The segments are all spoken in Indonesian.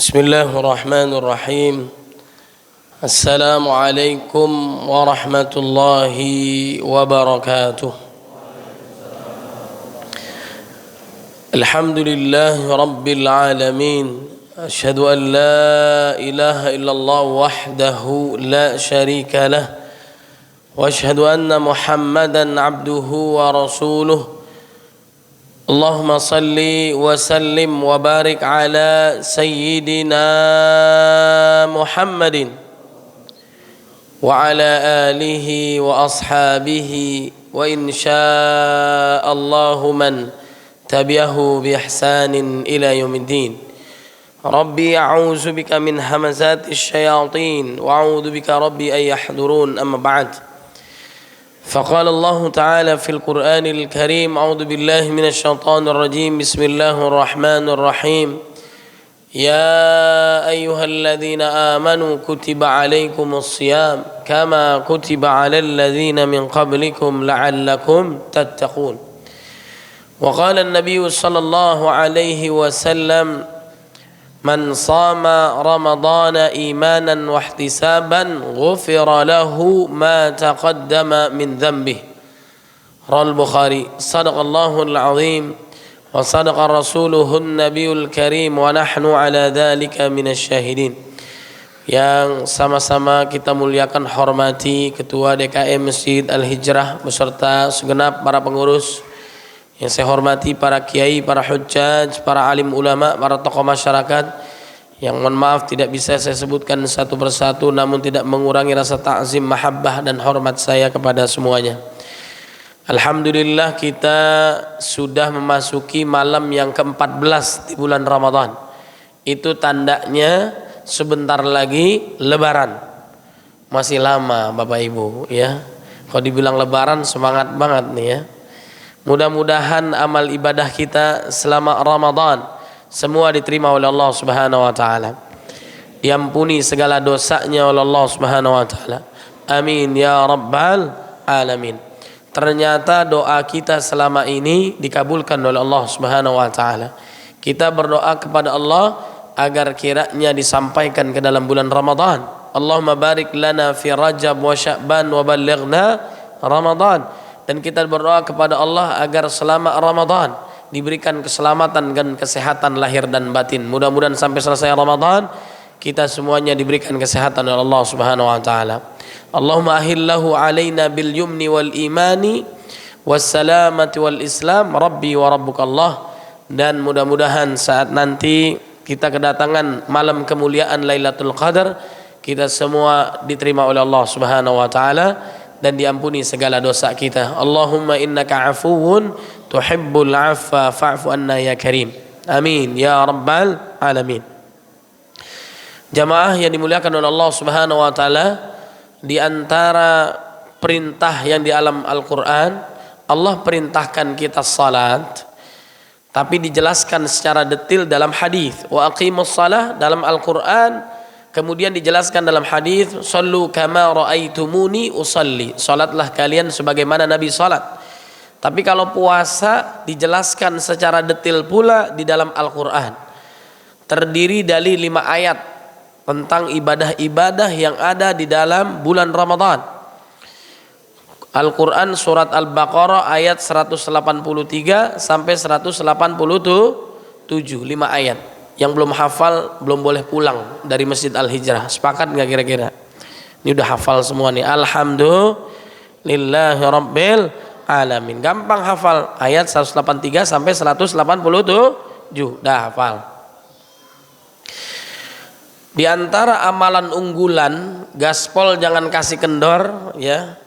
Bismillah ar-Rahman ar-Rahim. Assalamualaikum warahmatullahi wabarakatuh. Alhamdulillah Rabbil alamin. Ashhadu an la ilaha illallah wahdahu la sharika lah. Wa ashhadu anna Muhammadan abduhu wa rasuluh. Allahumma salli wa sallim wa barik ala sayyidina Muhammadin wa ala alihi wa ashabihi wa insya'allahu man tabi'ahu bi ihsanin ila yaumiddin. Rabbi a'udzu bika min hamazatis syayatin wa a'udzu bika rabbi ay yahdurun, amma ba'd. فقال الله تعالى في القرآن الكريم: أعوذ بالله من الشيطان الرجيم، بسم الله الرحمن الرحيم. يا أيها الذين آمنوا كتب عليكم الصيام كما كتب على الذين من قبلكم لعلكم تتقون. وقال النبي صلى الله عليه وسلم: من صام رمضان إيمانا واحتسابا غفر له ما تقدم من ذنبه. رواه البخاري. صدق الله العظيم وصدق رسوله النبي الكريم ونحن على ذلك من الشاهدين. Yang sama-sama kita muliakan, hormati Ketua DKM Masjid Al-Hijrah beserta segenap para pengurus. Yang saya hormati para kiai, para hujjaj, para alim ulama, para tokoh masyarakat. Yang mohon maaf tidak bisa saya sebutkan satu persatu, namun tidak mengurangi rasa ta'zim, mahabbah dan hormat saya kepada semuanya. Alhamdulillah kita sudah memasuki malam yang ke-14 di bulan Ramadan. Itu tandanya sebentar lagi Lebaran. Masih lama Bapak Ibu ya. Kalau dibilang Lebaran semangat banget nih ya. Mudah-mudahan amal ibadah kita selama Ramadan semua diterima oleh Allah Subhanahu wa taala. Diampuni segala dosanya oleh Allah Subhanahu wa taala. Amin ya rabbal alamin. Ternyata doa kita selama ini dikabulkan oleh Allah Subhanahu wa taala. Kita berdoa kepada Allah agar kiranya disampaikan ke dalam bulan Ramadan. Allahumma barik lana fi Rajab wa Sya'ban wa ballighna Ramadan. Dan kita berdoa kepada Allah agar selama Ramadan diberikan keselamatan dan kesehatan lahir dan batin. Mudah-mudahan sampai selesai Ramadan kita semuanya diberikan kesehatan oleh Allah Subhanahu wa taala. Allahumma ahillahu alaina bil yumni wal imani was salamati wal islam rabbi wa rabbukallah. Dan mudah-mudahan saat nanti kita kedatangan malam kemuliaan Lailatul Qadar, kita semua diterima oleh Allah Subhanahu wa taala dan diampuni segala dosa kita. Allahumma innaka afuwun tuhibbul afwa fa'fu anna ya karim. Amin ya rabbal alamin. Jamaah yang dimuliakan oleh Allah Subhanahu wa taala, di antara perintah yang di alam Al-Qur'an, Allah perintahkan kita salat, tapi dijelaskan secara detail dalam hadis. Wa aqimus shalah dalam Al-Qur'an, kemudian dijelaskan dalam hadis, sallu kama raaitumuni usalli. Salatlah kalian sebagaimana Nabi salat. Tapi kalau puasa dijelaskan secara detail pula di dalam Al-Qur'an. Terdiri dari 5 ayat tentang ibadah-ibadah yang ada di dalam bulan Ramadan. Al-Qur'an surat Al-Baqarah ayat 183 sampai 187, 5 ayat. Yang belum hafal belum boleh pulang dari Masjid Al-Hijrah. Sepakat nggak kira-kira? Ini udah hafal semua nih. Alhamdulillahi rabbil alamin. Gampang hafal ayat 183 sampai 187. Dah hafal. Di antara amalan unggulan, gaspol jangan kasih kendor ya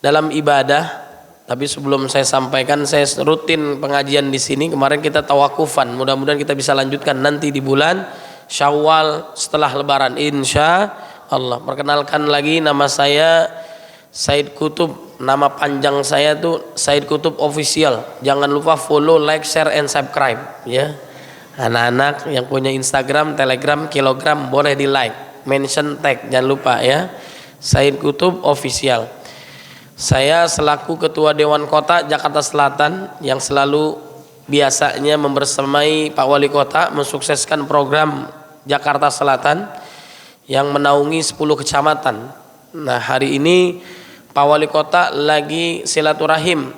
dalam ibadah. Tapi sebelum saya sampaikan, saya rutin pengajian di sini. Kemarin kita tawakufan, mudah-mudahan kita bisa lanjutkan nanti di bulan Syawal setelah Lebaran, insya Allah. Perkenalkan lagi, nama saya Said Kutub. Nama panjang saya tuh Said Kutub Official. Jangan lupa follow, like, share, and subscribe ya. Anak-anak yang punya Instagram, Telegram, Kilogram boleh di like, mention, tag, jangan lupa ya. Said Kutub Official. Saya selaku Ketua Dewan Kota Jakarta Selatan yang selalu biasanya membersamai Pak Wali Kota mensukseskan program Jakarta Selatan yang menaungi 10 kecamatan. Nah, hari ini Pak Wali Kota lagi silaturahim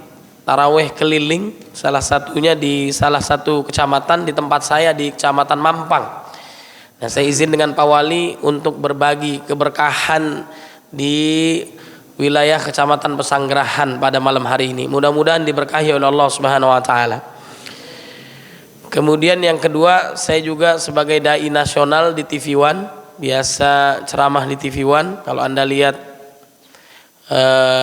taraweh keliling, salah satunya di salah satu kecamatan di tempat saya di Kecamatan Mampang. Nah, saya izin dengan Pak Wali untuk berbagi keberkahan di wilayah Kecamatan Pesanggerahan pada malam hari ini. Mudah-mudahan diberkahi oleh Allah Subhanahu wa taala. Kemudian yang kedua, saya juga sebagai dai nasional di TV One, biasa ceramah di TV One. Kalau Anda lihat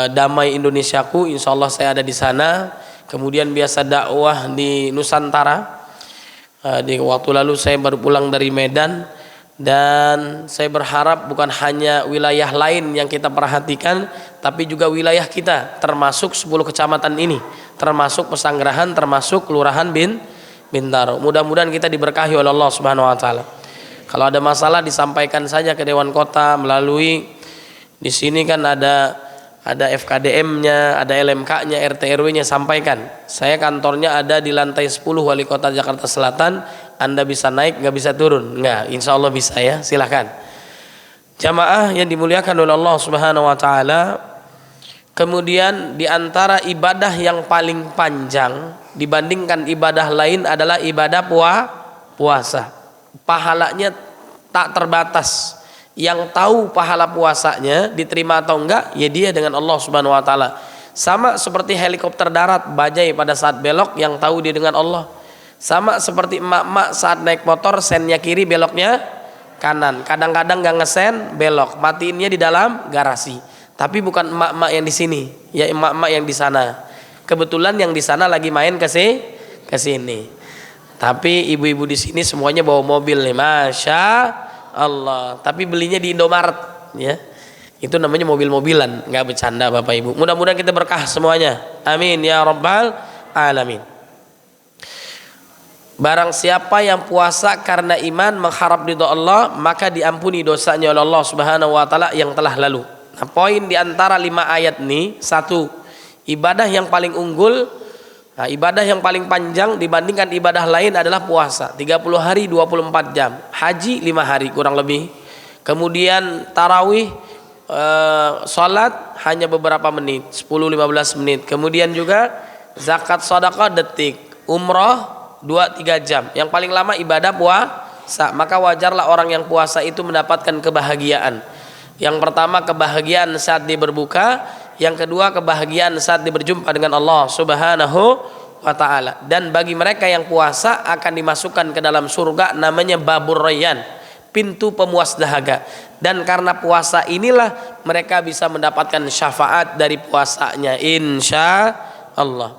Damai Indonesiaku, insya Allah saya ada di sana. Kemudian biasa dakwah di Nusantara. Di waktu lalu saya baru pulang dari Medan, dan saya berharap bukan hanya wilayah lain yang kita perhatikan, tapi juga wilayah kita, termasuk 10 kecamatan ini, termasuk Pesanggerahan, termasuk Kelurahan Bintaro. Mudah-mudahan kita diberkahi oleh Allah Subhanahu wa taala. Kalau ada masalah disampaikan saja ke Dewan Kota melalui di sini kan ada FKDM-nya, ada LMK-nya, RT RW-nya, sampaikan. Saya kantornya ada di lantai 10 Wali Kota Jakarta Selatan. Anda bisa naik, nggak bisa turun? Nggak, insya Allah bisa ya, silahkan. Jamaah yang dimuliakan oleh Allah Subhanahu wa taala. Kemudian di antara ibadah yang paling panjang dibandingkan ibadah lain adalah ibadah puasa. Pahalanya tak terbatas. Yang tahu pahala puasanya diterima atau enggak, ya dia dengan Allah Subhanahu wa taala. Sama seperti helikopter darat bajai pada saat belok, yang tahu dia dengan Allah. Sama seperti emak-emak saat naik motor, sennya kiri beloknya kanan. Kadang-kadang enggak ngesen, belok, matiinnya di dalam garasi. Tapi bukan emak-emak yang di sini, ya emak-emak yang di sana. Kebetulan yang di sana lagi main ke sini. Tapi ibu-ibu di sini semuanya bawa mobil nih, Masya Allah. Tapi belinya di Indomaret, ya. Itu namanya mobil-mobilan, nggak bercanda Bapak Ibu. Mudah-mudahan kita berkah semuanya. Amin ya rabbal alamin. Barang siapa yang puasa karena iman mengharap ridho Allah, maka diampuni dosanya oleh Allah Subhanahu wa taala yang telah lalu. Nah, poin di antara 5 ayat ini, 1, ibadah yang paling unggul, nah, ibadah yang paling panjang dibandingkan ibadah lain adalah puasa, 30 hari 24 jam. Haji 5 hari kurang lebih. Kemudian tarawih, salat hanya beberapa menit, 10-15 menit. Kemudian juga zakat sedekah detik, umrah 2-3 jam. Yang paling lama ibadah puasa. Maka wajarlah orang yang puasa itu mendapatkan kebahagiaan. Yang pertama kebahagiaan saat dia berbuka, yang kedua kebahagiaan saat dia berjumpa dengan Allah Subhanahu wa taala. Dan bagi mereka yang puasa akan dimasukkan ke dalam surga, namanya Babur Rayyan, pintu pemuas dahaga. Dan karena puasa inilah mereka bisa mendapatkan syafaat dari puasanya, insya Allah.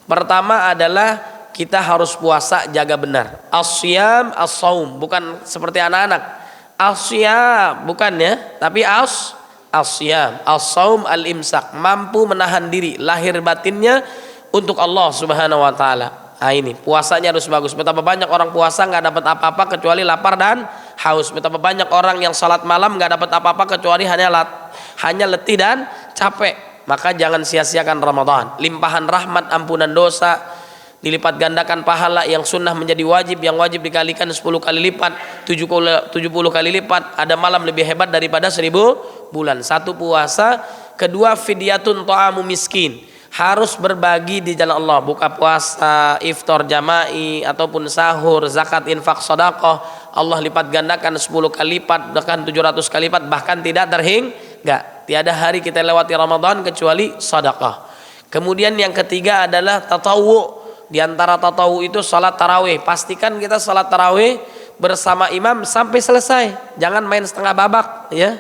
Pertama adalah kita harus puasa jaga benar. As-siyam as-saum, bukan seperti anak-anak. As-siyam bukan ya, tapi as-siyam, as-saum al-imsak, mampu menahan diri lahir batinnya untuk Allah Subhanahu wa taala. Nah, ini puasanya harus bagus. Betapa banyak orang puasa nggak dapat apa-apa kecuali lapar dan haus. Betapa banyak orang yang salat malam nggak dapat apa-apa kecuali hanya letih dan capek. Maka jangan sia-siakan Ramadan. Limpahan rahmat, ampunan dosa, dilipat gandakan pahala yang sunnah menjadi wajib, yang wajib dikalikan 10 kali lipat, 70 kali lipat. Ada malam lebih hebat daripada 1000 bulan. 1, puasa. Kedua, fidyatun ta'amu miskin, harus berbagi di jalan Allah. Buka puasa, iftar jama'i ataupun sahur, zakat, infak, sedekah, Allah lipat gandakan 10 kali lipat, bahkan 700 kali lipat, bahkan tidak terhingga. Tiada hari kita lewati Ramadan kecuali sedekah. Kemudian yang ketiga adalah tatawwu. Di antara tatawu itu salat tarawih. Pastikan kita salat tarawih bersama imam sampai selesai. Jangan main setengah babak ya.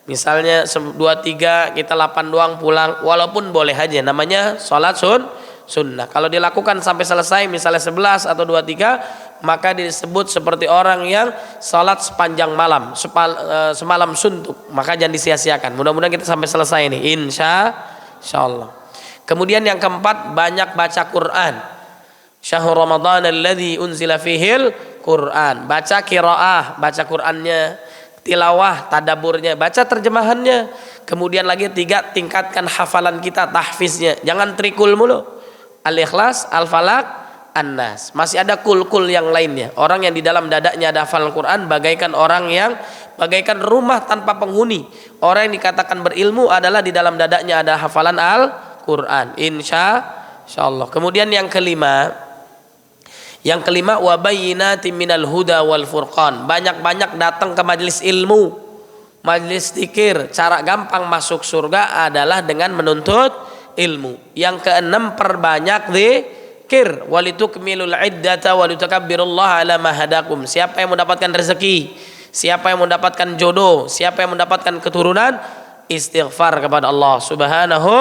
Misalnya 2-3 kita 8 doang pulang, walaupun boleh aja, namanya salat sunnah. Kalau dilakukan sampai selesai misalnya 11 atau 2-3, maka disebut seperti orang yang salat sepanjang malam, semalam suntuk. Maka jangan disia-siakan. Mudah-mudahan kita sampai selesai ini, insya Allah. Kemudian yang keempat, banyak baca Quran. Syahrul Ramadan alladzi unzila fihil Quran. Baca qiraah, baca Qur'annya, tilawah, tadaburnya, baca terjemahannya. Kemudian lagi 3, tingkatkan hafalan kita, tahfiznya. Jangan trikul mulu. Al-Ikhlas, Al-Falaq, annas. Masih ada kul-kul yang lainnya. Orang yang di dalam dadanya ada hafalan Quran bagaikan bagaikan rumah tanpa penghuni. Orang yang dikatakan berilmu adalah di dalam dadanya ada hafalan Al-Quran. Insyaallah. Kemudian yang kelima wa bayyinatin minal huda wal furqan. Banyak-banyak datang ke majelis ilmu, majelis zikir. Cara gampang masuk surga adalah dengan menuntut ilmu. Yang keenam, perbanyak zikir. Walitukmilul iddata walitukabbirullaha ala ma hadakum. Siapa yang mendapatkan rezeki, siapa yang mendapatkan jodoh, siapa yang mendapatkan keturunan, istighfar kepada Allah Subhanahu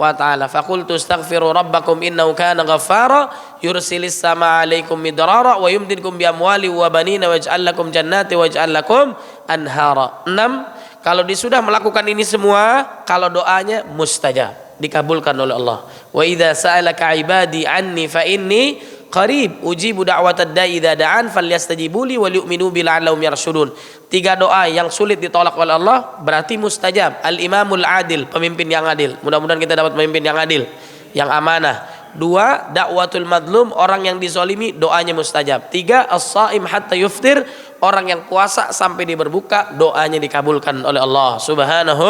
wa ta'ala. Faqultu astaghfiru rabbakum innahu kana ghaffara yursilis sama 'alaikum midrara wa yumdidkum bi amwali wa banina waj'al lakum jannati waj'al lakum anhara. 6. Kalau dia sudah melakukan ini semua, kalau doanya mustajab, dikabulkan oleh Allah. Wa idza sa'alaka 'ibadi 'anni fa inni qarib ujibu da'watad da'i idza da'an falyastajibu li wal yu'minu bi la'allahum yarshudun. 3 doa yang sulit ditolak oleh Allah berarti mustajab. Al-imamul adil, pemimpin yang adil. Mudah-mudahan kita dapat pemimpin yang adil, yang amanah. 2. Da'watul madlum, orang yang dizalimi doanya mustajab. 3. As-shaim hatta yuftir, orang yang puasa sampai dia berbuka doanya dikabulkan oleh Allah Subhanahu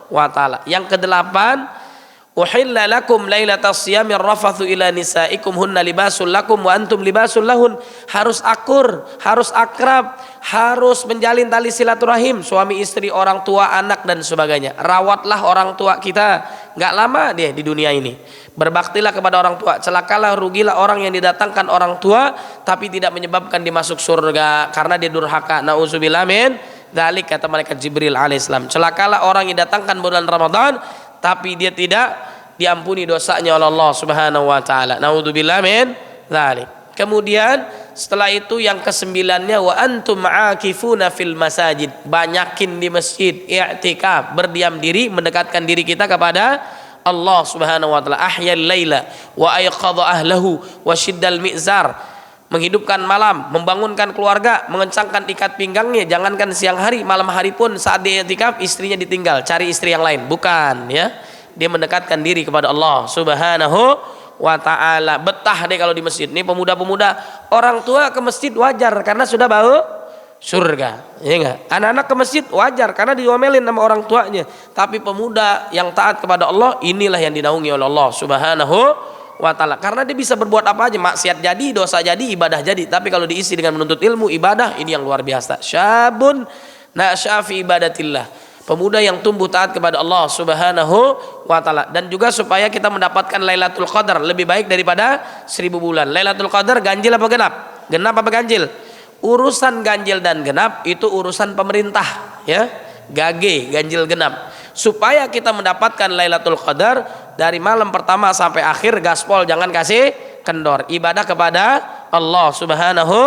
wa ta'ala. Yang ke-8, uhilla lakum lailatas siyamir rafathu ila nisaikum hunna libasul lakum wa antum libasul lahun. Harus akur, harus akrab, harus menjalin tali silaturahim, suami istri, orang tua, anak dan sebagainya. Rawatlah orang tua kita, nggak lama dia di dunia ini. Berbaktilah kepada orang tua. Celakalah, rugilah orang yang didatangkan orang tua tapi tidak menyebabkan dia masuk surga karena dia durhaka. Nauzubillah min dzalik, kata malaikat Jibril alaihissalam. Celakalah orang yang didatangkan bulan Ramadan tapi dia tidak diampuni dosanya oleh Allah Subhanahu wa taala. Naudzubillah min dzalik. Kemudian setelah itu yang ke-9-nya wa antum aakifuna fil masajid. Banyakin di masjid, i'tikaf, berdiam diri, mendekatkan diri kita kepada Allah Subhanahu wa taala. Ahyal laila wa ayqadha ahlahu wa shiddal mi'zar. Menghidupkan malam, membangunkan keluarga, mengencangkan ikat pinggangnya. Jangankan siang hari, malam hari pun saat dia i'tikaf istrinya ditinggal, cari istri yang lain. Bukan, ya. Dia mendekatkan diri kepada Allah Subhanahu wa ta'ala. Betah deh kalau di masjid. Nih pemuda-pemuda, orang tua ke masjid wajar karena sudah bau surga, ya enggak? Anak-anak ke masjid wajar karena diomelin sama orang tuanya. Tapi pemuda yang taat kepada Allah, inilah yang dinaungi oleh Allah Subhanahu wa ta'ala. Karena dia bisa berbuat apa aja, maksiat jadi, dosa jadi, ibadah jadi. Tapi kalau diisi dengan menuntut ilmu, ibadah, ini yang luar biasa. Syabun nasya fi ibadatillah, pemuda yang tumbuh taat kepada Allah Subhanahu wa ta'ala. Dan juga supaya kita mendapatkan Lailatul Qadar lebih baik daripada 1000 bulan. Lailatul Qadar ganjil apa genap? Genap apa ganjil? Urusan ganjil dan genap itu urusan pemerintah, ya. Gage, ganjil genap. Supaya kita mendapatkan Lailatul Qadar dari malam pertama sampai akhir, gaspol, jangan kasih kendor. Ibadah kepada Allah Subhanahu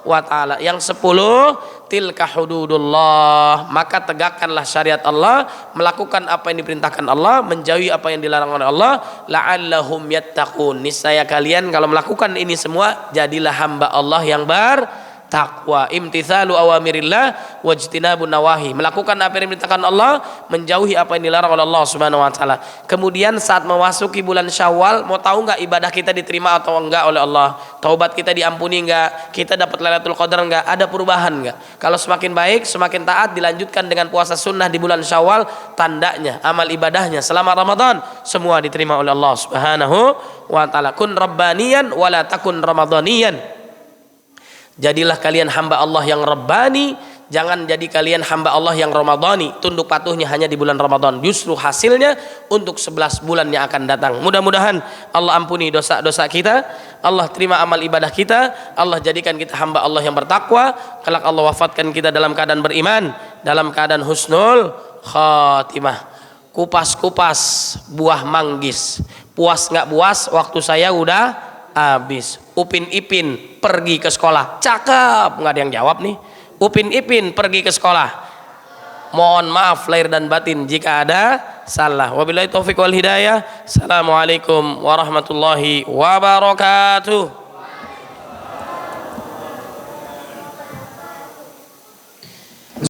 wa ta'ala. Yang 10, tilka hududullah, maka tegakkanlah syariat Allah, melakukan apa yang diperintahkan Allah, menjauhi apa yang dilarang oleh Allah. La'allahum yattaqun, niscaya kalian kalau melakukan ini semua jadilah hamba Allah yang bertakwa. Imtithalu awamirillah wajtinabun nawahi, melakukan apa yang diperintahkan Allah, menjauhi apa yang dilarang oleh Allah Subhanahu wa taala. Kemudian saat memasuki bulan Syawal, mau tahu nggak ibadah kita diterima atau enggak oleh Allah? Taubat kita diampuni enggak? Kita dapat Lailatul Qadar enggak? Ada perubahan enggak? Kalau semakin baik, semakin taat, dilanjutkan dengan puasa sunnah di bulan Syawal, tandanya amal ibadahnya selama Ramadan semua diterima oleh Allah Subhanahu wa taala. Kun rabbaniyan wala takun ramadhaniyan. Jadilah kalian hamba Allah yang Rabbani, jangan jadi kalian hamba Allah yang Ramadhani, tunduk patuhnya hanya di bulan Ramadan. Justru hasilnya untuk 11 bulan yang akan datang. Mudah-mudahan Allah ampuni dosa-dosa kita, Allah terima amal ibadah kita, Allah jadikan kita hamba Allah yang bertakwa. Kelak Allah wafatkan kita dalam keadaan beriman, dalam keadaan husnul khatimah. Kupas-kupas buah manggis, puas nggak puas, waktu saya udah habis. Upin Ipin pergi ke sekolah, cakep, nggak ada yang jawab nih. Upin Ipin pergi ke sekolah. Mohon maaf lahir dan batin jika ada salah. Wabillahi taufiq wal hidayah. Assalamualaikum warahmatullahi wabarakatuh.